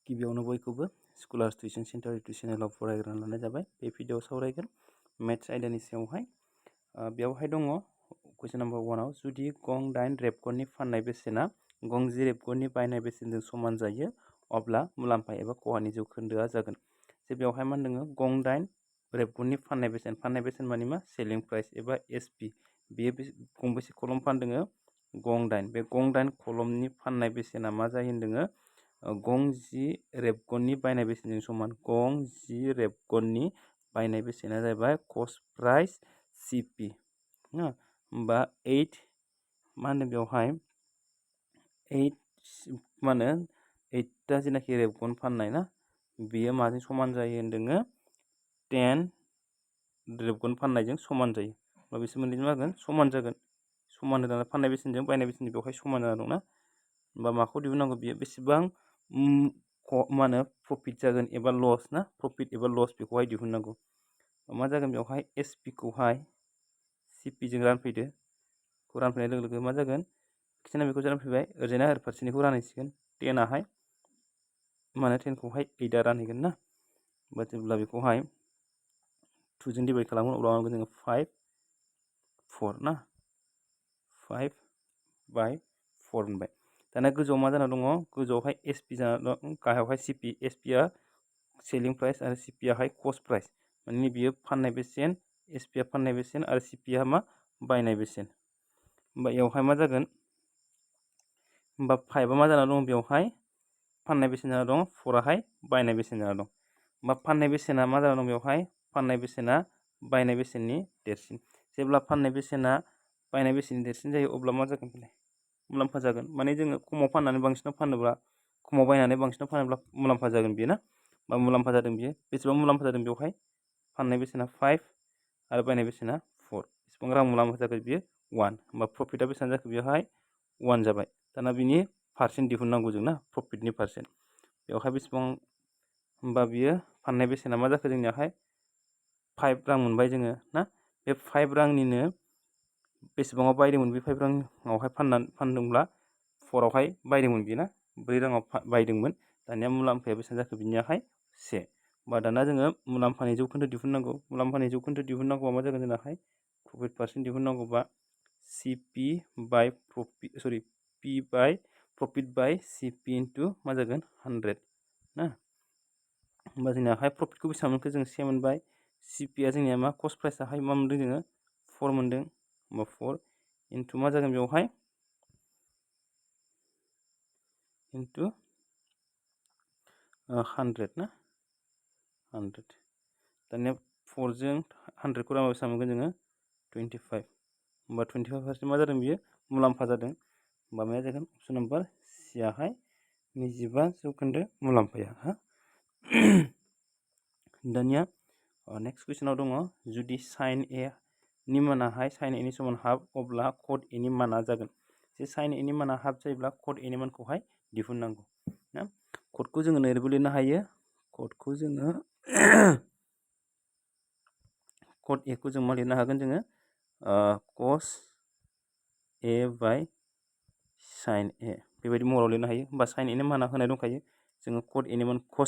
गिबियावनो बयखौबो स्कलार्स tuition centre YouTube चेनेलाव फरायग्रोना लानाय जाबाय। बे भिडिअआव सावरायगोन मेथ्स आयदानि सायावहाय। बेवहाय दङ कुइसन नाम्बार 1आव जुदि गं 8 रेबगननि फाननाय बेसेना गं 10 रेबगननि बायनाय बेसेनजों समान जायो अब्ला मुलाम्फा एबा खहानि जौखोन्दोआ जागोन। जे बेवहाय मा होनदों गं 8 रेबगननि फाननाय बेसेन माने मा सेलिं प्राइस एबा एसपि बेयो गंबेसे कलम फानदों गं 8 बे गं 8 कलमनि फाननाय बेसेना मा जायो होनदों गं 10 रेबगननि बायनाय बेसेनजों समान। गं 10 रेबगननि बायनाय बेसेना जाहैबाय कस्ट प्राइस सिपि होमबा 8 मा होनो बेवहाय 8 मा होनो 8टा जेनाखि रेबगन फाननाय ना बेयो माजों समान जायो होनदों 10 रेबगन फाननायजों समान जायो। होमबा बिसोर मोननैजों मा जागोन समान जागोन। समान होनानै फाननाय बेसेनजों बायनाय बेसेनजों बेवहाय समान जाना दंना। होमबा माखौ दिहुननांगौ बियो बेसेबां मा होनो प्रफिट जागोन एबा लस ना प्रफिट एबा लस बेखौहाय दिहुननांगौ। मा जागोन बेवहाय एसपि खौहाय सिपि जों रानफैदो। रानफैनाय लोगो लोगो मा जागोन खिथिना बेखौ रानफैबाय ओरैजायना ओरै फारसेनिखौ रानहैसिगोन 10आहाय माने 10खौहाय 8आ रानहैगोन ना। होमबा जेब्ला बेखौहाय 2 जों डिभाइड खालामगोन अब्ला जोङो 5 4 ना 5/4 मोनबाय। दाना गोजौआव मा जाना दङ गोजौआवहाय एसपि जाना दं गाहायावहाय सिपि। एसपिआ सेलिं प्राइस आरो सिपिआहाय कस्ट प्राइस माने बियो फाननाय बेसेन एसपिआ फाननाय बेसेन आरो सिपिआ मा बायनाय बेसेन। होमबा बेवहाय मा जागोन होमबा 5आ मा जाना दं बेवहाय फाननाय बेसेन जाना दं 4आहाय बायनाय बेसेन जाना दं। होमबा फाननाय बेसेना मा जाना दं बेवहाय फाननाय बेसेना बायनाय बेसेननि देरसिन। जेब्ला फाननाय बेसेना बायनाय बेसेननि देरसिन जायो अब्ला मा जागोन बेलाय मुलाम्फा जागोन। माने जोङो खमाव फाननानै बांसिनाव फानोब्ला खमाव बायनानै बांसिनाव फानोब्ला मुलाम्फा जागोन बियो ना। बा मुलाम्फा जादों बियो बेसेबां मुलाम्फा जादों बेवहाय फाननाय बेसेना 5 आरो बायनाय बेसेना 4 बेसेबां रां मुलाम्फा जागोन बियो 1। होमबा प्रफिटआ बेसेबां जाखो बेवहाय 1 जाबाय। दाना बिनि पारसेन्ट दिहुननांगौ जों ना प्रफिटनि पारसेन्ट बेवहाय बेसेबां होमबा बियो फाननाय बेसेना मा जाखो जोंनियाहाय 5 रां मोनबाय जोङो ना। बे 5 रांनिनो बेसेबाङाव बायदोंमोन बे 5 राङावहाय फानदोंब्ला 4आवहाय बायदोंमोन बियो ना 4 राङाव बायदोंमोन। दानिया मुलाम्फाया बेसेबां जाखो बिनियाहाय 1। होमबा दाना जोङो मुलाम्फानि जौखोन्दो दिहुननांगौ। मुलाम्फानि जौखोन्दो दिहुननांगौआ मा जागोन जोंनाहाय प्रफिट पारसेन्ट दिहुननांगौबा प्रफिट बाय सिपि इनटु मा जागोन 100 ना। होमबा जोंनियाहाय प्रफिटखौ बेसेबां मोनखो जों 1 मोनबाय। सिपिआ जोंनिया मा कस्ट प्राइसआहाय मा मोनदों जोङो 4 मोनदों। होमबा 4 इनटु मा जागोन बेवहाय इनटु 100 ना 100। दानिया 4 जों 100 खौ रानबा बेसेबां मोनगोन जोङो 25। होमबा 25% मा जादों बियो मुलाम्फा जादों। होमबा मा जागोन अपसन नाम्बार सियाहाय 25% मुलाम्फाया हा। दानिया नेक्स्ट कुइसनाव दङ जुदि साइन ए नि मानाहाय साइन ए नि समान हाफ अब्ला कट ए नि माना जागोन। जे साइन ए नि माना हाफ जायोब्ला कट ए नि मानखौहाय दिहुननांगौ ना। कटखौ जोङो ओरैबो लिरनो हायो। कटखौ जोङो कट ए खौ जों मा लिरनो हागोन जोङो कस ए बाय साइन ए बेबायदि महराव लिरनो हायो। होमबा साइन ए नि माना होनाय दंखायो जोङो कस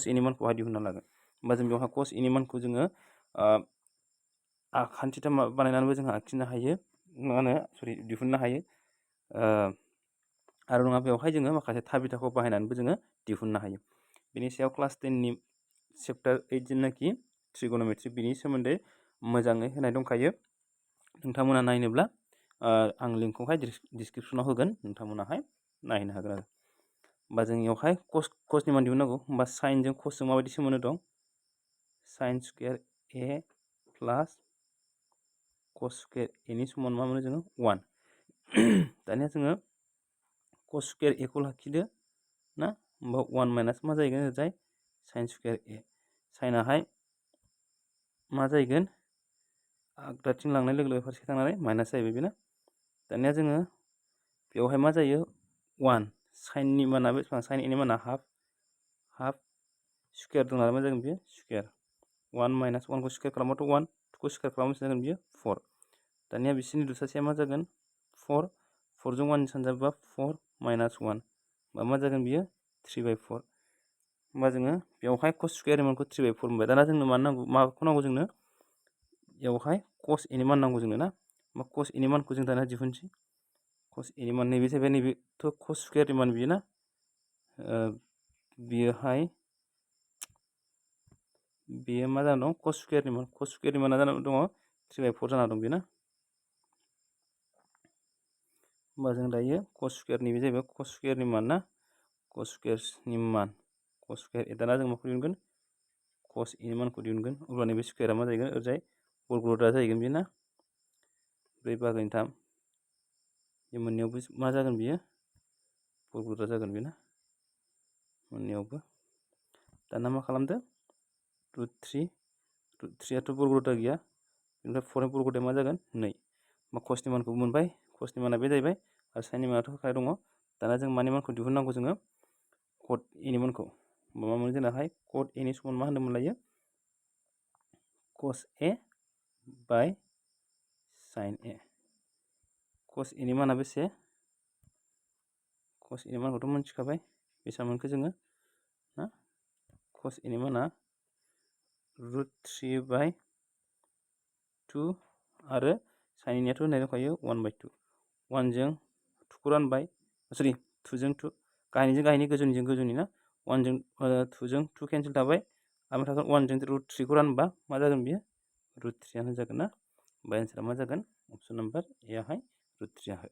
ए नि मानखौहाय दिहुनना लागोन। होमबा जों बेवहाय कस ए नि मानखौ जोङो खान्थिथाम बानायनानैबो जोंहा आखिनो हायो मा होनो दिहुननो हायो। आरो नङा बेवहाय जोङो माखासे थाबिथाखौ बाहायनानैबो जोङो दिहुननो हायो। बेनि सायाव क्लास 10नि चेप्टार 8 जेनाखि ट्रिगोनोमेट्रि बिनि सोमोन्दै मोजाङै होनाय दंखायो। नोंथांमोना नायनोब्ला आं लिंकखौहाय डिसक्रिपसनाव होगोन नोंथांमोनाहाय नायनो हागोन आरो। होमबा जोंनियावहाय कसनि मान दिहुननांगौ। होमबा साइनजों कसजों माबायदि सोमोन्दो दं साइन स्कुवेर ए प्लास कस स्कुवेर ए नि समान मा मोनो जोङो 1। दानिया जोङो कस स्कुवेर ए खौ लाखिदो ना। होमबा 1 माइनास मा जाहैगोन ओरैजाय साइन स्कुवेर ए। साइनाहाय मा जाहैगोन आगदाथिं लांनाय लोगो लोगो फारसे थांनानै माइनास जाहैबाय बेना। दानिया जोङो बेवहाय मा जायो 1 साइननि माना बेसेबां साइन ए नि माना हाफ स्कुवेर दं नालाय मा जागोन बियो स्कुवेर 1 माइनास 1 खौ स्कुवेर खालामबाथ' 1 2 खौ स्कुवेर खालामबा बेसेबां जागोन बियो 4। दानिया बिसोरनि दुसासेया मा जागोन 4 4 जों 1 सानजाबा 4 माइनास 1 बा मा जागोन बियो 3/4। होमबा जोङो बेवहाय cos स्कुवेर एलिमेन्टखौ 3/4 मोनबाय। दाना जोंनो मा नांगौ, माखौ नांगौ जोंनो बेवहाय cos एनि मान नांगौ जोंनो ना। होमबा cos एनि मानखौ जों दाना दिहुनसै। cos एनि मान नैबे जाहैबाय, नैबेथ' cos स्कुवेरनि मान बियो ना। बियोहाय बेयो मा जाना दं, cos स्कुवेरनि मान। cos स्कुवेरनि माना जाना दङ 3/4 जाना दं बेयो ना। होमबा जों दायो cos स्कुवेरनि, बे जाहैबाय cos स्कुवेरनि मान ना। cos स्कुवेरनि मान, cos स्कुवेर। दाना जों माखौ दिहुनगोन, cos एनि मानखौ दिहुनगोन। अब्ला नैबे स्कुवेरा मा जाहैगोन, ओरैजाय वर्ग रोदा जाहैगोन बेयो ना। 4/3 बे मोननैयावबो मा जागोन बियो, वर्ग रोदा जागोन बे ना, मोननैयावबो। दाना मा खालामदो, √3 √3आथ' वर्ग रोदा गैया, बेनिफ्राय 4 वर्ग रोदाया मा जागोन 2। होमबा cos नि मानखौ मोनबाय, cos नि माना बे जाहैबाय, आरो sin नि मानाथ' होखानाय दङ। दाना जों मानि मानखौ दिहुननांगौ जोङो, cot एनि मानखौ। होमबा मा मोनो जोंनाहाय, cot एनि समान मा होनदोंमोन लायो, cos a bye sin a। cos एनि माना बेसे, cos एनि मानखौथ' मोनथिखाबाय, बेसेबां मोनखो जोङो ना। cos एनि माना √3/2 आरो sin नियाथ' होननाय दंखायो 1/2। 1 जों 2 खौ रानबाय, सरि 2 जों 2, गाहायनिजों गाहायनि, गोजौनिजों गोजौनि ना। 1 जों 2 जों 2 केन्सेल थाबाय, ओमफ्राय थागोन 1 जों √3 खौ रानबा मा जागोन बियो, √3 आनो जागोन ना। होमबा एन्सारा मा जागोन, अपसन नाम्बार ए आवहाय √3 आहाय।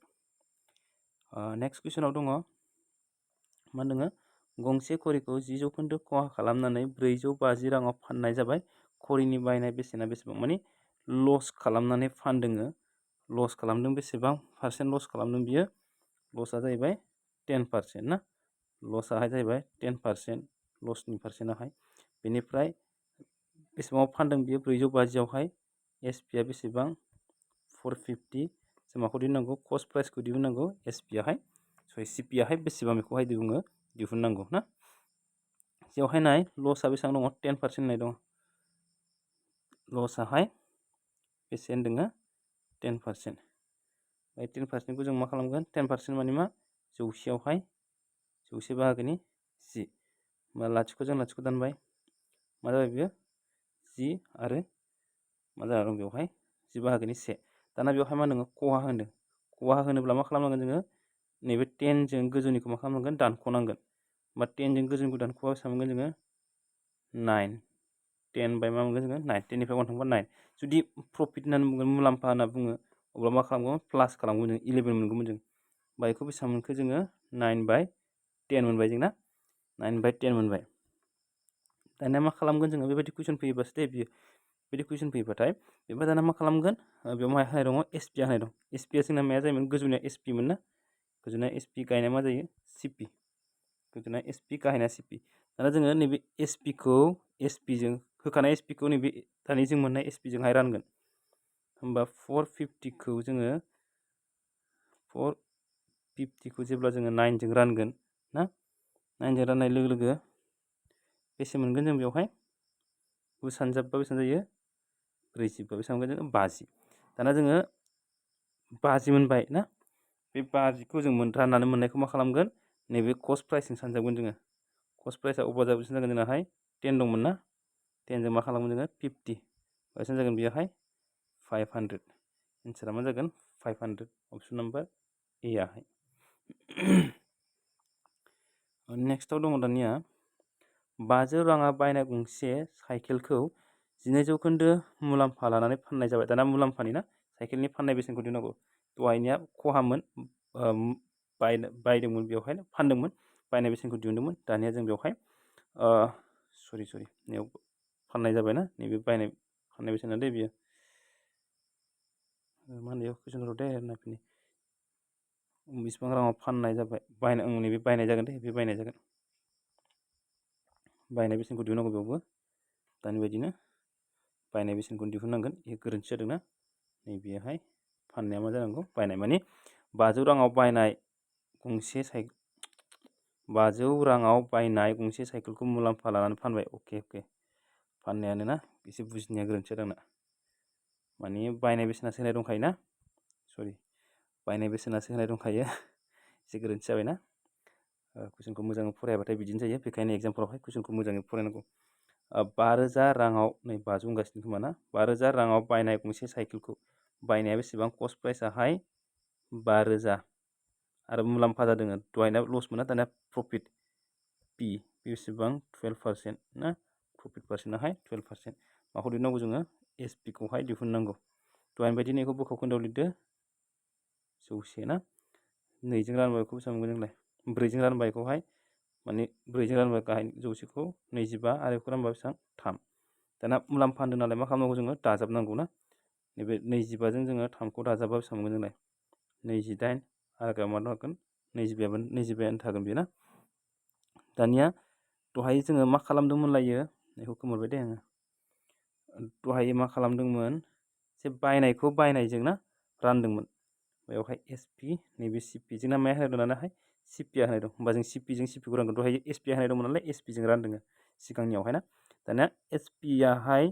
नेक्स्ट कुइसनाव दङ, मा दङ, गंसे घड़ीखौ 10% खहा खालामनानै 450 राङाव फाननाय जाबाय। घड़ीनि बायनाय बेसेना बेसेबां, माने लस खालामनानै फानदोङो। लस खालामदों, बेसेबां पारसेन्ट लस खालामदों बियो, लसआ जाहैबाय 10% ना। लसआहाय जाहैबाय 10%, लसनि पारसेन्टआहाय। बेनिफ्राय बेसेबाङाव फानदों बियो, 450 आवहाय। एसपिआ बेसेबां, 450। जों माखौ दिहुननांगौ, कस्ट प्राइसखौ दिहुननांगौ। एसपिआहाय, सरि सिपिआहाय बेसेबां बेखौहाय जोङो दिहुननांगौ ना। बेवहाय नाय, लसआ बेसेबां दङ, 10% होननाय दङ। लसआहाय बेसे होनदोङो, 10%। 10%खौ जों मा खालामगोन, 10% माने मा, 100आवहाय 100 बाहागोनि 10। होमबा लाथिख'जों लाथिख' दानबाय, मा जाबाय बियो 10, आरो मा जाना दं बेवहाय 10 बाहागोनि 1। दाना बेवहाय मा होनो, खहा होनो। खहा होनोब्ला मा खालामनांगोन जोङो, नैबे 10 जों गोजौनिखौ मा खालामनांगोन, दानख'नांगोन। होमबा 10 जों गोजौनिखौ दानख'बा बेसेबां मोनगोन जोङो, 9। 10 बाय मा मोनगोन जोङो 9, 10 निफ्राय 1 थांबा 9। जुदि प्रफिट होननानै बुंगोन, मुलाम्फा होनना बुङो, अब्ला मा खालामगोन, प्लास खालामगोन जों, 11 मोनगौमोन जों। होमबा बेखौ बेसेबां मोनखो जोङो, 9/10 मोनबाय जों ना, 9/10 मोनबाय। दानिया मा खालामगोन जोङो, बेबायदि कुइसन फैयोबासो दे बियो, बेबायदि कुइसन फैयोबाथाय बेवहाय दाना मा खालामगोन, बेयाव मा होनाय दङ, एसपि होनाय दं। एसपिआ जोंना माया जायोमोन, गोजौनिया एसपि मोन ना, गोजौनिया एसपि, गाहायना मा जायो, सिपि। गोजौनिया एसपि, गाहायना सिपि। दाना जोङो नैबे एसपिखौ एसपिजों, होखानाय एसपिखौ नैबे दानि जों मोननाय एसपिजोंहाय रानगोन। होमबा 450खौ जोङो, 450खौ जेब्ला जोङो 9 जों रानगोन ना, 9 जों राननाय लोगो लोगो बेसे मोनगोन जों बेवहाय, 9 सानजाबबा बेसेबां जायो, 40 बा बेसेबां मोनगोन जोङो, 50। दाना जोङो 50 मोनबाय ना, बे 50खौ जों राननानै मोननायखौ मा खालामगोन, नैबे कस्ट प्राइसजों सानजाबगोन जोङो। कस्ट प्राइसआ अब्ला बेसेबां जागोन जोंनाहाय, 10 दंमोन ना, 10 जों मा खालामगोन जोङो, 50 बेसेबां जागोन बेयावहाय, 500। एन्सारा मा जागोन, 500, अपसन नाम्बार ए आहाय। नेक्स्टआव दङ दानिया, 500 राङा बायनाय गंसे साइकेलखौ 12% मुलाम्फा लानानै फाननाय जाबाय। दाना मुलाम्फानि ना, साइकेलनि फाननाय बेसेनखौ दिहुननांगौ। दहायनिया खहामोन, बायदोंमोन बेवहाय, फानदोंमोन, बायनाय बेसेनखौ दिहुनदोंमोन। दानिया जों बेवहाय सरि नैयाव फाननाय जाबायना, नैबे फाननाय बेसेना दे बियो, मा होनो कुइसनखौ दे नायफिनि, बेसेबां राङाव फाननाय जाबाय, नैबे बायनाय जागोन दे, बे बायनाय जागोन। बायनाय बेसेनखौ दिहुननांगौ बेयावबो, दानि बायदिनो बायनाय बेसेनखौ दिहुननांगोन। बे गोरोन्थि जादोंना, नैबेहाय फाननाया मा जानांगौ, बायनाय माने 500 राङाव बायनाय गंसे 500 राङाव बायनाय गंसे साइकेलखौ मुलाम्फा लानानै फानबाय। अके, फाननायानो ना, एसे बुजिनाया गोरोन्थि जादों आंना, माने बायनाय बेसेनासो होनाय दंखायो ना, सरि बायनाय बेसेनासो होनाय दंखायो, एसे गोरोन्थि जाबायना। कुइसनखौ मोजाङै फरायाबाथाय बिदिनो जायो। बेखायनो एग्जामफोरावहाय कुइसनखौ मोजाङै फरायनांगौ। 5,000 राङाव नै 5 बुंगासिनो खोमा ना 5,000 राङाव बायनाय गंसे साइकेलखौ बायनाया बेसेबां कस्ट प्राइसआहाय 5,000 आरो मुलाम्फा जादों दहायना लस मोना दानिया प्रफिट पि बेसेबां 12% ना प्रफिट पार्सेन्टआहाय 12%। माखौ दिहुननांगौ जोङो एस पि खौहाय दिहुननांगौ। दहायनि बायदि नैखौ बोखावखोन्दोआव लिरदो 100 ना 2जों रानबा बेखौ बेसेबां मोनगोन जोंलाय 4जों रानबा बेखौहाय माने 4जों रानबा गाहाय 100खौ 25 आरो बेखौ रानबा बेसेबां 3। दाना मुलाम्फा होनदों नालाय मा खालामनांगौ जोङो दाजाबनांगौ ना नैबे 25जों जोङो 3खौ दाजाबा बेसेबां मोनगोन जोंलाय 28 आरो मा थागोन 25 थागोन बेयो ना। दानिया दहाय जोङो मा खालामदोंमोनलायो बेखौ खोमोरबाय दे आङो। दहाय मा खालामदोंमोन जे बायनायखौ बायनायजों ना रानदोंमोन बेवहाय एस पि नैबे सि पि जोंना माया होनाय दं नालाय सि पिआ होनाय दं होमबा जों सि पिजों सि पिखौ रानगोन। दहाय एस पिआ होनाय दंमोन नालाय एस पिजों रानदों सिगांनियावहाय ना। दानिया एस पिआहाय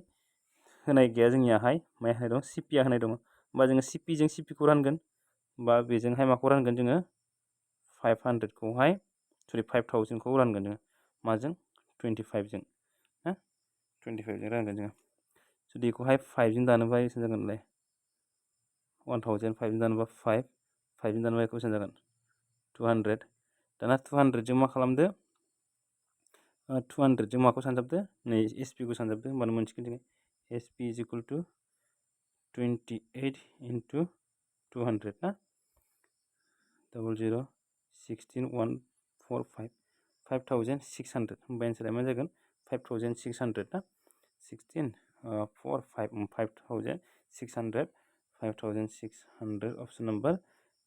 होनाय गैया जोंनियाहाय माया होनाय दं सि पिआ होनाय दङ होमबा जोङो सि पिजों सि पिखौ रानगोन होमबा बेजोंहाय माखौ रानगोन जोङो 500खौहाय सरि 5000खौ रानगोन जोङो माजों 25जों ना 25जों रानगोन जोङो। जुदि बेखौहाय 5जों दानोबा बेसेबां जागोनलाय 1000 5जों दानोबा 5जों दानोबा बेखौ बेसेबां जागोन 200। दाना 200जों मा खालामदो 200जों माखौ सानजाबदो नै एस पि खौ सानजाबदो होमबानो मोनसिगोन जोङो S P H equal two 28 into 200 ना 00 16 145 5600 होमबा एन्सारा मा जागोन 5600 ना 16 4 5 5600 अप्सन नम्बर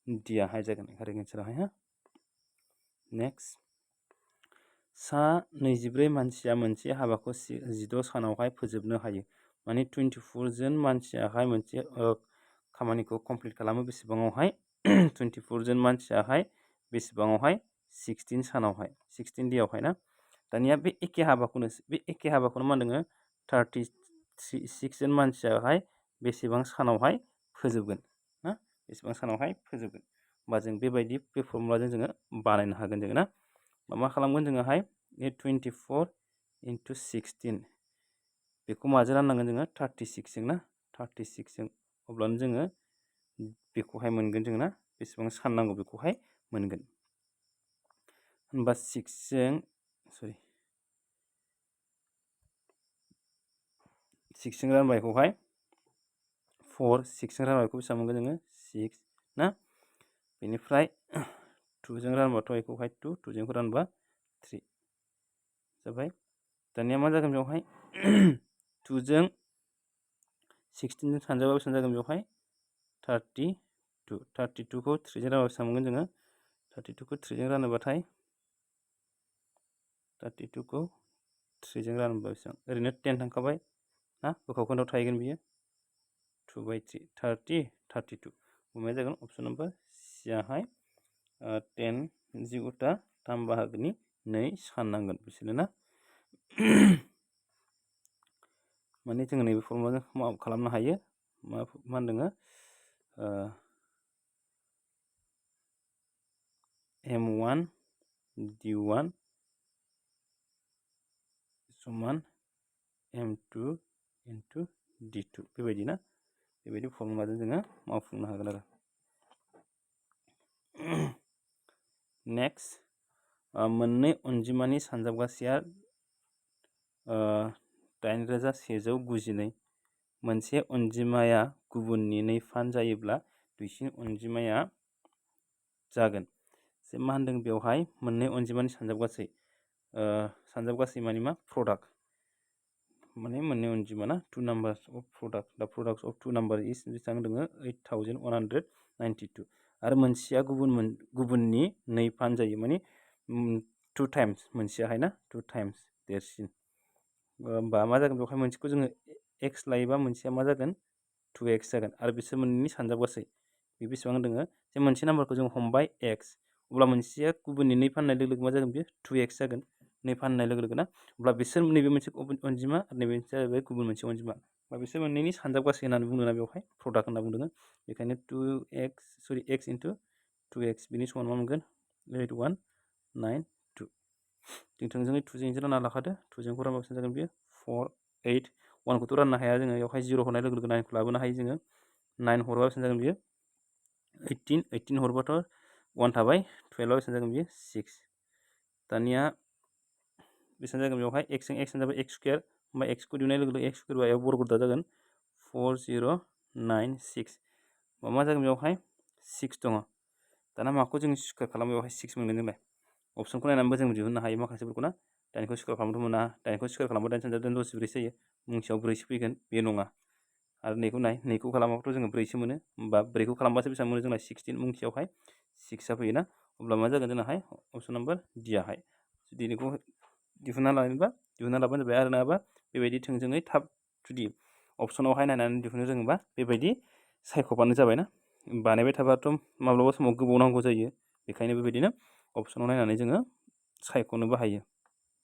डि आहाय जागोन कारेक्ट एन्साराहाय हा। नेक्स्ट सा 24 मानसिया मोनसे हाबाखौ 16 सानावहाय फोजोबनो हायो माने 24 जन मानसियाहाय मोनसे खामानिखौ कमप्लिट खालामो बेसेबाङावहाय 24 जन मानसियाहाय बेसेबाङावहाय 16 सानावहाय 16 डेआवहाय ना। दानिया बे एखे हाबाखौनो मा होनदों 36 जन मानसियाहाय बेसेबां सानावहाय फोजोबगोन ना बेसेबां सानावहाय फोजोबगोन होमबा जों बेबायदि बे फर्मुलाजों जोङो बानायनो हागोन जोङो ना। मा खालामगोन जोङोहाय 24 into 16 बेखौ माजों राननांगोन जोङो 36जों ना 36जों अब्लानो जोङो बेखौहाय मोनगोन जोङो ना बेसेबां सान नांगौ बेखौहाय मोनगोन होनबा 6जों 6जों रानबा बेखौहाय 4 6जों रानबा बेखौ बेसेबां मोनगोन जोङो 6 ना बेनिफ्राय 2जों रानबाथ' बेखौहाय 2जों रानबा 3 जाबाय। दानिया मा जागोन बेवहाय 2जों 16जों सानजाबा बेसेबां जागोन बेवहाय 32खौ 3जों रानबा बेसेबां मोनगोन जोङो 32खौ 3जों रानोबाथाय 32खौ 3जों रानोबा बेसेबां ओरैनो 10 थांखाबाय ना बोखावखोन्दायाव थाहैगोन बियो 2/3 30 32 मा जागोन अप्सन नम्बर सियाहाय 10 जिगुता 3 बाहागोनि 2 सान नांगोन बिसोरनो ना। माने जोङो नैबे फर्मुलाजों मा खालामनो हायो मा होनदों M1 D1 समान M2 into D2 बेबायदि ना बेबायदि फर्मुलाजों जोङो मावफुंनो हागोन आरो। नेक्स्ट मोननै अनजिमानि सानजाबगासेया 8192 मोनसे अनजिमाया गुबुननि 2 फान जायोब्ला दुइसिन अनजिमाया जागोन। जे मा होनदों बेवहाय मोननै अनजिमानि सानजाबगासै माने मा प्रडाक्ट माने मोननै अनजिमा ना 2 numbers of product the products of 2 numbers is बेसेबां दङ 8192 आरो मोनसेया गुबुननि 2 फान जायो माने 2 times मोनसेयाहाय ना 2 times देरसिन होमबा मा जागोन बेवहाय मोनसेखौ जोङो x लायोबा मोनसेया मा जागोन 2x जागोन आरो बिसोर मोननैनि सानजाबगासै बे बेसेबां दङ जे मोनसे नाम्बारखौ जों हमबाय x अब्ला मोनसेया गुबुननि 2 फाननाय लोगो लोगो मा जागोन बेयो 2x जागोन 2 फाननाय लोगो लोगो ना अब्ला बिसोर नैबे मोनसे अनजिमा आरो नैबे जाहैबाय गुबुन मोनसे अनजिमा बा बिसोर मोननैनि सानजाबगासै होननानै बुंदों ना बेवहाय प्रडाक्ट होनना बुंदों बेखायनो x into 2x बिनि समान मा मोनगोन 8192 9 2 जों थोंजोङै 2 जों रानना लाखादो 2 जों रानबा बेसेबां जागोन बेयो 4 8 1 खौथ' राननो हाया जोङो बेवहाय 0 होनाय लोगो लोगो 9 खौ लाबोनो हायो जोङो 9 हरबा बेसेबां जागोन बेयो 18 18 हरबाथ' 1 थाबाय 12 बेसेबां जागोन बेयो 6 दानिया बेसेबां जागोन बेवहाय x जों x जाबाय x स्क्वायर होमबा x खौ दिहुननाय लोगो लोगो x स्क्वायर बायाव बर्गदा जागोन 4096 मा जागोन बेवहाय 6 दङ दाना माखौ जों स्क्वायर खालामो बेवहाय 6 मोनगोन जोंलाय अपसनखौ नायनानैबो जों दिहुननो हायो माखासेफोरखौ ना दाइनखौ स्क्वायर खालामनोथ' मोना दाइनखौ स्क्वायर खालामबा दाइन सानजाब दाइन दस 4 जायो मुंसेयाव 4 फैगोन बे नङा आरो नैखौ नाय नैखौ खालामाबाथ' जोङो 4 मोनो होमबा 4 खौ खालामबासो बेसेबां मोनो जोंना 16 मुंसेयावहाय 6 फैयोना अब्ला मा जागोन जोंनाहाय अपसन नाम्बार डियाहाय जुदि नैखौ दिहुनना लाबानो जाबाय आरो नङाबा बेबायदि थोंजोङै थाब जुदि अपसनावहाय नायनानै दिहुननो रोङोबा बेबायदि सायख'बानो जाबायना बानायबाय थाबाथ' माब्लाबा समाव गोबाव नांगौ जायो बेखायनो बेबायदिनो अपसनाव नायनानै जोङो सायख'नोबो हायो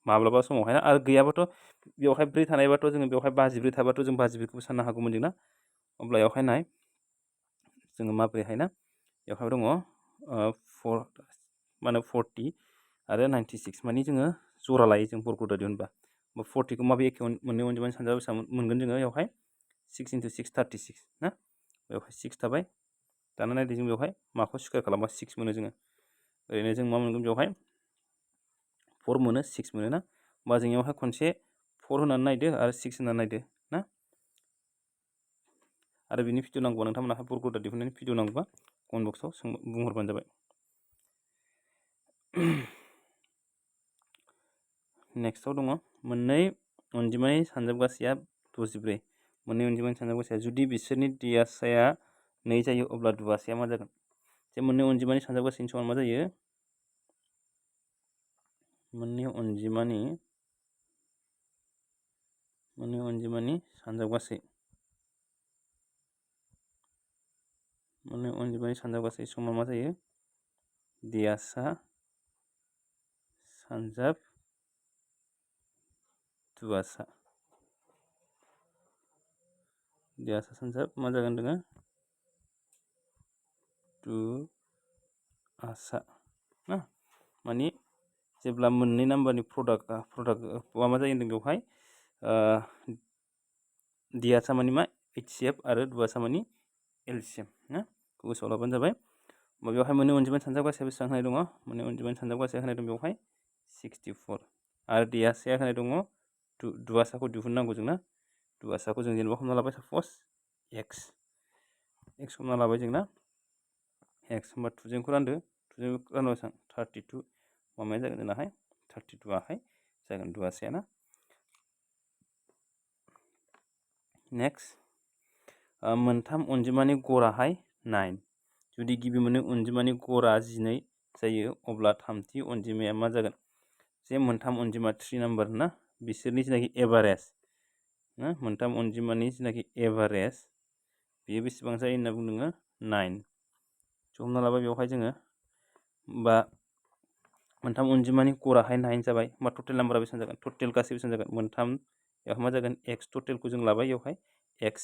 माब्लाबा समावहाय आरो गैयाबाथ' बेवहाय 4 थानायबाथ' जोङो बेवहाय 54 थाबाथ' जों 54खौबो साननो हागौमोन जोंना अब्ला बेवहाय नाय जोङो माब्रैहाय ना बेवहाय दङ 40 आरो 96 मानि जोङो जरा लायो जों बर्गदा दिहुनबा 40खौ माबे एखे मोननै अनजिमानि सानजाबा बेसेबां मोनगोन जोङो बेवहाय 6 × 6 36 ना बेवहाय 6 थाबाय दाना नायदो जों बेवहाय माखौ स्क्वायर खालामबा 6 मोनो जोङो ओरैनो जों मा मोनगोन बेवहाय 4 मोनो 6 मोनो ना होमबा जों बेवहाय खनसे 4 होनानै नायदो आरो 6 होनानै नायदो ना आरो बिनि भिडिअ नांगौबा नोंथांमोनहा बर्गदा दिहुननायनि भिडिअ नांगौबा कमेन्ट बक्सआव बुंहरबानो जाबाय नेक्स्टआव दङ मोननै अनजिमानि सानजाबगासेया 64 मोननै अनजिमानि सानजाबगासेया जुदि बिसोरनि दियासाया 2 जायो अब्ला दुआसाया मा जागोन जे मोननै अनजिमानि सानजाबगासेनि समान मा जायो मोननै अनजिमानि सानजाबगासे मोननै अनजिमानि सानजाबगासे समान मा जायो दियासा सानजाब दुआसा दियासा सानजाब मा जागोन जोङो दुआसा ना मानि जेब्ला मोननै नाम्बारनि प्रडाक्टआ मा जायो होनदों बेवहाय दियासा मानि मा HCF आरो दुआसा मानि LCM ना गोसोआव लाबानो जाबाय होमबा बेवहाय मोननै अनजिमानि सानजाबगासेया बेसेबां होनाय दङ मोननै अनजिमानि सानजाबगासेया होनाय दं बेवहाय 64 आरो दियासाया होनाय दङ दुआसाखौ दिहुननांगौ जोंना दुआसाखौ जों जेनेबा हमना लाबाय सापस x हमना लाबाय जोंना x होमबा 2 जोंखौ रानदो 2 जों रानबा बेसेबां 32 माबाया जागोन जोंनाहाय 32 आहाय जागोन दुआसाया ना नेक्स्ट मोनथाम अनजिमानि गड़ाहाय 9 जुदि गिबि मोननै अनजिमानि गड़ा 12 जायो अब्ला थामथि अनजिमाया मा जागोन जे मोनथाम अनजिमा 3 नाम्बार ना बिसोरनि जेनाखि एभारेज ना मोनथाम अनजिमानि जेनाखि एभारेज बेयो बेसेबां जायो होनना बुंदों 9 हमना लाबाय बेवहाय जोङो होमबा मोनथाम अनजिमानि गड़ाहाय 9 जाबाय होमबा टटेल नाम्बारा बेसेबां जागोन टटेल गासै बेसेबां जागोन मोनथाम बेवहाय मा जागोन x टटेलखौ जों लाबाय बेवहाय x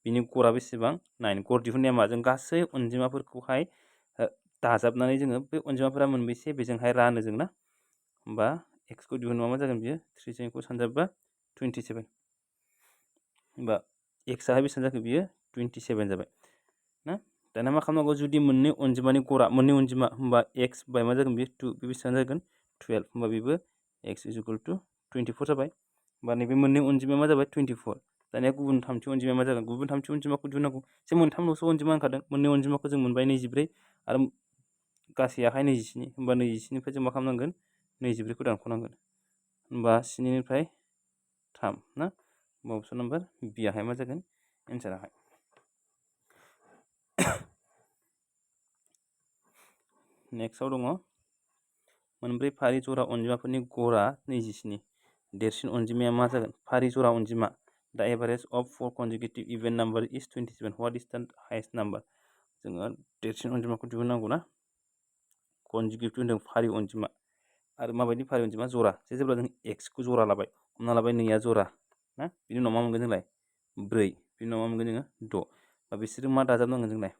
बिनि गड़ा बेसेबां 9 गड़ दिहुननाया मा जों गासै अनजिमाफोरखौहाय दाजाबनानै जोङो बे अनजिमाफोरा मोनबेसे बेजोंहाय रानो जों ना होमबा x खौ दिहुनबा मा जागोन बियो 3 जों खौ सानजाबबा 27 होमबा x आहाय बेसेबां जाखो बियो 27 जाबाय ना दाना मा खालामनांगौ जुदि मोननै अनजिमानि गड़ा मोननै अनजिमा होमबा x बाय मा जागोन बियो 2 बे बेसेबां जागोन 12 होमबा बेबो x = 24 जाबाय होमबा नैबे मोननै अनजिमाया मा जाबाय 24 दानिया गुबुन थामथि अनजिमाया मा जागोन गुबुन थामथि अनजिमाखौ दिहुननांगौ जे मोनथामल'सो अनजिमा ओंखारदों मोननै अनजिमाखौ जों मोनबाय 24 आरो गासैयाहाय 27 होमबा 27 निफ्राय जों मा खालामनांगोन 24 खौ दानख'नांगोन होमबा 7 निफ्राय 3 ना होमबा अपसन नाम्बार बि आहाय मा जागोन एन्साराहाय नेक्स्टआव दङ मोनब्रै फारि जरा अनजिमाफोरनि गड़ा 27 देरसिन अनजिमाया मा जागोन फारि जरा अनजिमा द average of 4 consecutive even number is 27 what is the highest number जोङो देरसिन अनजिमाखौ दिहुननांगौ ना कनजुगेटिभ होनदों फारि अनजिमा आरो माबायदि फारि अनजिमा जरा जेब्ला जों x खौ जरा लाबाय हमना लाबाय 2 आ जरा ना बिनि उनाव मा मोनगोन जोंलाय 4 बिनि उनाव मा मोनगोन जोङो 6 बा बिसोरो मा दाजाबनांगोन जोंलाय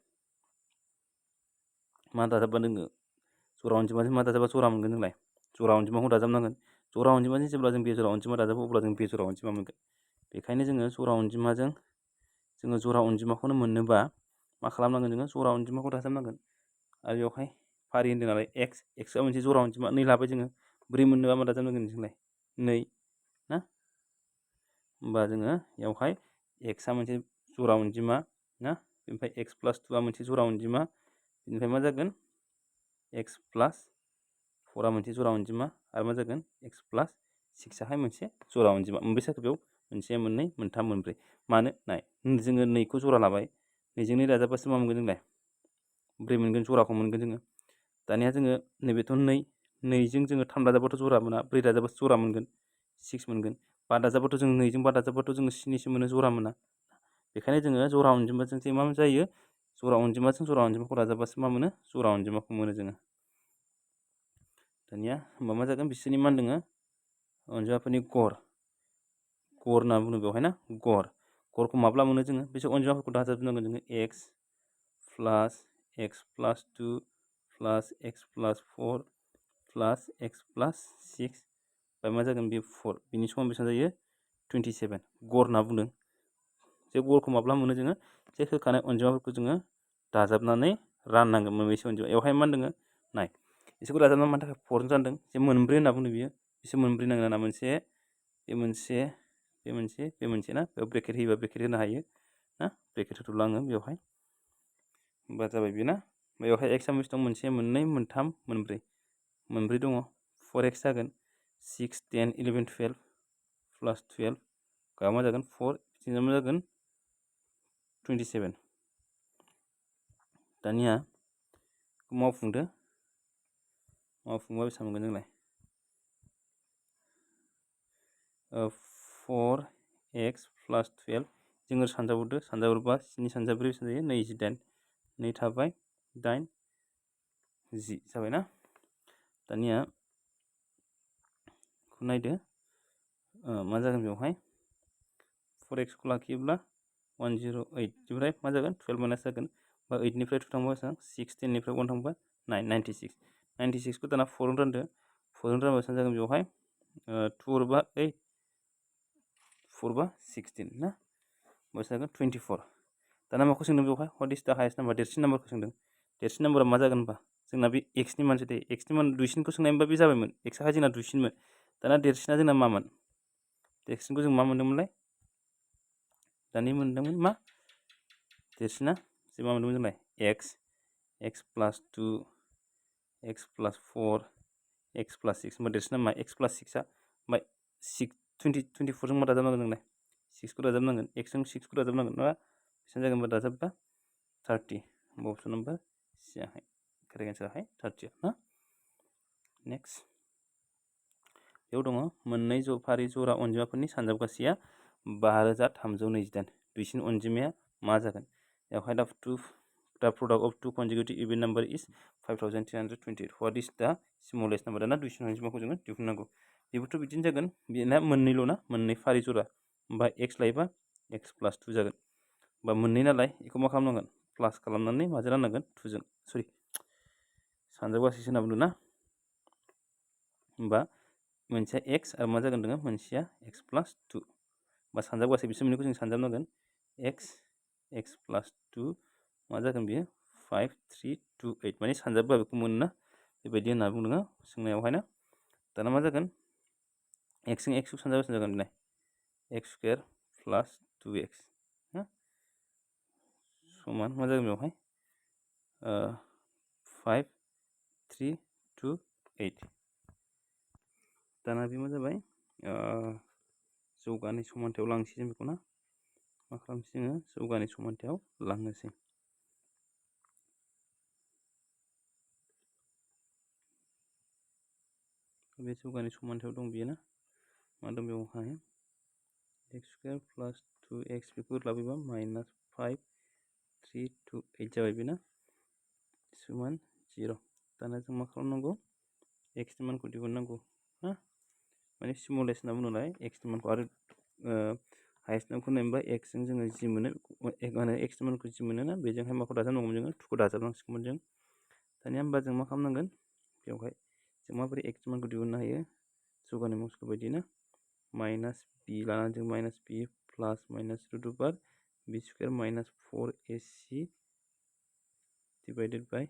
मा दाजाबबानो जरा अनजिमाजों मा दाजाबा जरा मोनगोन जोंलाय जरा अनजिमाखौ दाजाबनांगोन जरा अनजिमाजों जेब्ला जों बेजरा अनजिमा दाजाबो अब्ला जों बेजरा अनजिमा मोनगोन बेखायनो जोङो जरा अनजिमाजों जोङो जरा अनजिमाखौनो मोननोबा मा खालामनांगोन जोङो जरा अनजिमाखौ दाजाबनांगोन आरो बेवहाय फारि होन्दों नालाय एक्सआ मोनसे जरा अनजिमा 2 लाबाय जोङो 4 मोननोबा मा दाजाबनांगोन जोंलाय 2 ना होमबा जोङो बेवहाय एक्सआ मोनसे जरा अनजिमा ना ओमफ्राय x + 2 आ मोनसे जरा अनजिमा बेनिफ्राय मा जागोन x + 4 आ मोनसे जरा अनजिमा आरो मा जागोन x + 6 आहाय मोनसे जरा अनजिमा मोनबेसे जाखो बेयाव 1 2 3 4 मानो नाय जोङो 2 खौ जरा लाबाय 2 जों 2 दाजाबबासो मा मोनगोन जोंलाय 4 मोनगोन जराखौ मोनगोन जोङो दानिया जोङो नैबेथ' 2 जों जोङो 3 दाजाबबाथ' जरा मोना 4 दाजाबबासो जरा मोनगोन 6 मोनगोन 5 दाजाबबाथ' जों 2 जों 5 दाजाबबाथ' जोङो 7 सो मोनो जरा मोना बेखायनो जोङो जरा अनजिमाजों जे मा जायो जरा अनजिमाजों जरा अनजिमाखौ दाजाबबासो मा मोनो जरा अनजिमाखौ मोनो जोङो दानिया होमबा मा जागोन बिसोरनि मान दोङो अनजिमाफोरनि गर होनना बुङो बेवहाय ना गरखौ माब्ला मोनो जोङो बिसोर अनजिमाफोरखौ दाजाबनांगोन जोङो x + x + 2 + x + 4 + x + 6 ओमफ्राय मा जागोन बे 4 बिनि समान बेसेबां जायो 27 गर होनना बुंदों जे गरखौ माब्ला मोनो जोङो जे होखानाय अनजिमाफोरखौ जोङो दाजाबनानै राननांगोन मोनबेसे अनजिमा बेवहाय मा दोङो नाय बिसोरखौ दाजाबनानै मानि थाखाय 4 जों रानदों जे 4 होनना बुंदों बियो बिसोर 4 नांगोन ना मोनसे बे मोनसे ना बेयाव ब्रेकेट होयोबा ब्रेकेट होनो हायो ना ब्रेकेट होथ'ला आङो बेवहाय होमबा जाबाय बेयो ना बेवहाय x आ दं 1 2 3 4 4 दङ 4x जागोन 6 10 11 12 + 12 गाहाय मा जागोन 4 बिथिंजा मा जागोन 27 दानिया मावफुंबा बेसेबां मोनगोन जोंलाय 4x + 12 जोङो सानजाबहरदो सानजाबहरबा 7 सानजाब 4 बेसेबां जायो 28 2 थाबाय 8 10 जाबाय ना दानिया नायदो मा जागोन बेवहाय 4x खौ लाखियोब्ला 108 बेनिफ्राय मा जागोन 12 माइनास जागोन बा 8 निफ्राय 2 थांबा बेसेबां 6 10 निफ्राय 1 थांबा 9 96 खौ दाना 4 रानदो 4 रानबा बेसेबां जागोन बेवहाय 2 हरबा 8 4 बा 16 ना बेसेबां जागोन 24 दाना माखौ सोंदों बेवहाय व्हाट इज द हाइएस्ट नाम्बार देरसिन नाम्बारखौ सोंदों देरसिन नाम्बारा मा जागोन होनबा जोंना बे x नि मानसि थायो x नि मान दुइसिनखौ सोंनाय मोनबा बे जाबायमोन x आहाय जोंना दुइसिनमोन दाना देरसिना जोंना मामोन देरसिनखौ जों मा मोन्दोंमोनलाय दानि मोन्दोंमोन मा देरसिना जे मा मोन्दोंमोन जोंलाय x + 2 x + 4 x + 6 होमबा देरसिना मा x + 6 आ ओमफ्राय 24 जों मा दाजाबनांगोन जोंलाय 6 खौ दाजाबनांगोन x जों 6 खौ दाजाबनांगोन नङा बेसेबां जागोन होनबा दाजाबबा 30 होमबा अप्सन नम्बर C आहाय कारेक्ट एन्साराहाय 30 ना नेक्स्ट बेयाव दङ मोननै फारि जरा अनजिमाफोरनि सानजाबगासेया 5328 दुइसिन अनजिमाया मा जागोन बेवहाय the product of two consecutive even number is 5328 what is the smallest number दाना दुइसिन अनजिमाखौ जोङो दिहुननांगौ बेबोथ' बिदिनो जागोन बेना मोननैल' ना मोननै फारि जरा होमबा x लायोबा x + 2 जागोन होमबा मोननै नालाय बेखौ मा खालामनांगोन प्लास खालामनानै माजों राननांगोन 2 जों सरि सानजाबगासेसो होनना बुंदों ना होमबा मोनसेया x आरो मा जागोन दोङो मोनसेया x + 2 होमबा सानजाबगासे बिसोर मोननैखौ जों सानजाबनांगोन x + 2 मा जागोन बेयो 5 3 2 8 माने सानजाबबा बेखौ मोनो ना बेबायदि होनना बुंदों सोंनायावहाय ना दाना मा जागोन x जों x खौ सानजाबा बेसेबां जागोन नाय x² + 2x ना समान मा जागोन बेवहाय 5 3 2 8 दाना बे मा जाबाय जौगानाय समान्थायाव लांसै जों बेखौ ना मा खालामसै जोङो जौगानाय समान्थायाव लांनोसै बे जौगानाय समान्थायाव दं बेयो ना मा दं बेवहाय x² + 2x बेखौ लाबोबा -5 3 2 8 जाबाय बेना समान 0 दाना जों मा खालामनांगौ x नि मानखौ दिहुननांगौ ना माने स्मलेस्ट होनना बुङो नालाय x नि मानखौ आरो हाइएस्ट नाम्बारखौ नायनोबा x जों जोङो जि मोनो x नि मानखौ जि मोनो ना बेजोंहाय माखौ दाजाबनांगौमोन जोङो 2 खौ दाजाबनांसिगौमोन जों दानिया होमबा जों मा खालामनांगोन बेवहाय जों माबोरै एक्स मानखौ दिहुननो हायो जौगानाय मार्क्सखौ बायदिनो माइनास बी लानानै जों minus B plus minus root over B square minus 4ac divided by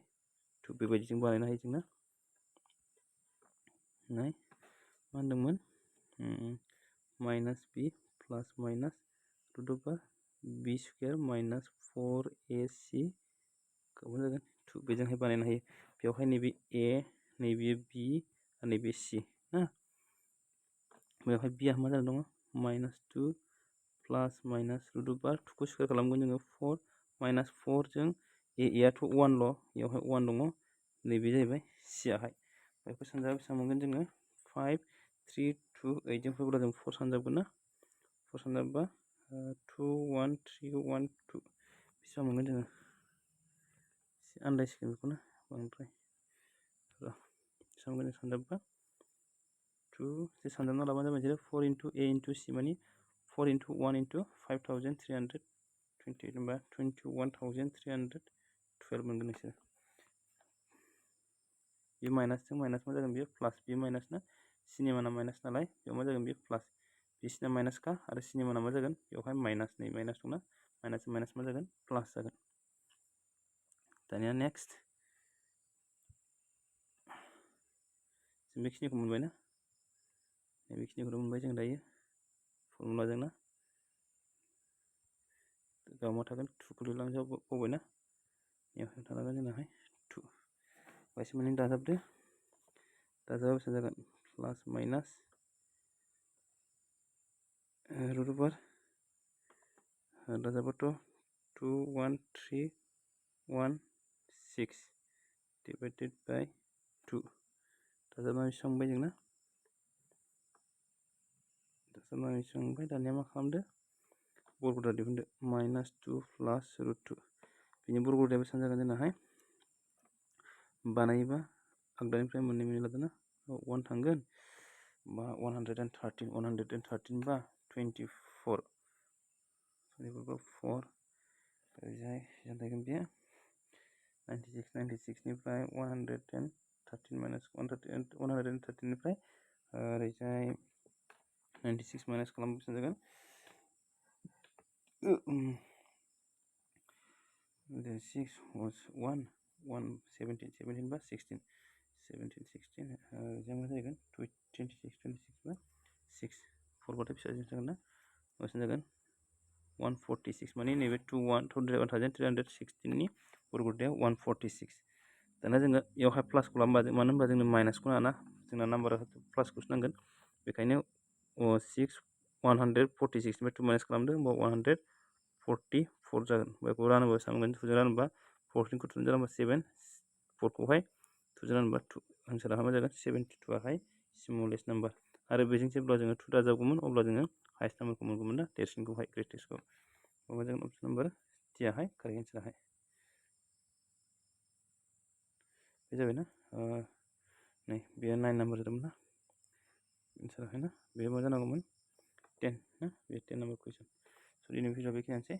2 बेबायदि जों बानायनो हायो जोंना नाय मा होनदोंमोन minus B plus minus root over B square minus 4ac गोबां जागोन 2 बेजोंहाय बानायनो हायो बेवहाय नैबे a नैबे b आरो नैबे c ना बेवहाय b आ मा जाना दङ माइनास 2 प्लास माइनास रुट अभार 2 खौ स्क्वायर खालामगोन जोङो 4 माइनास 4 जों आथ' 1 ल' बेवहाय 1 दङ नैबे जाहैबाय c आहाय बेखौ सानजाबा बेसेबां मोनगोन जोङो 5 3 2 8 जों फैब्ला जों 4 सानजाबगोन ना 4 सानजाबा 2 1 3 1 2 बेसेबां मोनगोन जोङो एसे आन्दायसिगोन बेखौनो बांद्राय बेसेबां मोनगोन जों सानजाबा 2 जे सानजाबना लाबानो जाबाय जेरै 4 into a into c मानि 4 into 1 into 5328 होनबा 21312 मोनगोन नोंसोर बे माइनासजों माइनास मा जागोन बेयो प्लास बे माइनास ना सिनि माना माइनास नालाय बेयाव मा जागोन बे प्लास बिसिना माइनास का आरो सिनि माना मा जागोन बेवहाय माइनास नै माइनास दंना माइनास माइनास मा जागोन प्लास जागोन दानिया नेक्स्ट जों बेखिनिखौ मोनबाय ना बेखिनिखौ मोनबाय जों दायो फर्मुलाजों ना गाव मा थागोन 2 खौ लिरलांजाबावबाय ना बेवहाय थालांगोन जोंनाहाय 2 बायसे मोननै दाजाबदो दाजाबा बेसेबां जागोन प्लास माइनास रुट अभार दाजाबाथ' 2 1 3 1 6 डिवाइडेड बाय 2 दाजाबना बेसेबां मोनबाय जोंना दाजाबना बेसेबां मोनबाय दानिया मा खालामदो बरग'दा दिहुनदो माइनास 2 प्लास रुट 2 बिनि बरग'दाया बेसेबां जागोन जोंनाहाय बानायोबा आगदानिफ्राय मोननै मोननै लादों ना 1 थांगोन बा 113 बा 24 4 ओरैजाय बेसेबां थागोन बेयो 96 निफ्राय 113 माइनास 113 निफ्राय ओरैजाय 96 माइनास खालामबा बेसेबां जागोन 6 was 1 17 बा 16 17 16 ओरैजाय मा जागोन 26 बा 6 4 बाथाय फिसा जागोन ना बेसेबां जागोन 146 माने नैबे 1316 नि बरग'दाया 146 दाना जोङो बेयावहाय प्लासखौ लांबा मानो होनबा जोंनो माइनासखौ नाङा जोंना नाम्बारा प्लासखौसो नांगोन बेखायनो 146 निफ्राय 2 माइनास खालामदो होमबा 144 जागोन बेखौ रानोबा बेसेबां मोनगोन 2 जों रानोबा 14 खौ 2 जों रानोबा 7 4 खौहाय 2 जों रानोबा 2 आन्सारा मा जागोन 72 आहाय स्मलेस्ट नाम्बार आरो बेजों जेब्ला जोङो 2 दाजाबगौमोन अब्ला जोङो हाइस्ट नाम्बारखौ मोनगौमोन ना देरसिनखौहाय ग्रेटेस्टखौ अब्ला जों अप्सन नाम्बार डी आहाय कारेक्ट एन्साराहाय बे जाबायना नै बेयो 9 नाम्बार जादोंमोन ना एन्साराहाय ना बे मा जानांगौमोन 10 ना बे 10 नाम्बार कुइसन स' दिनै भिडिअ'आ बेखिनियानोसै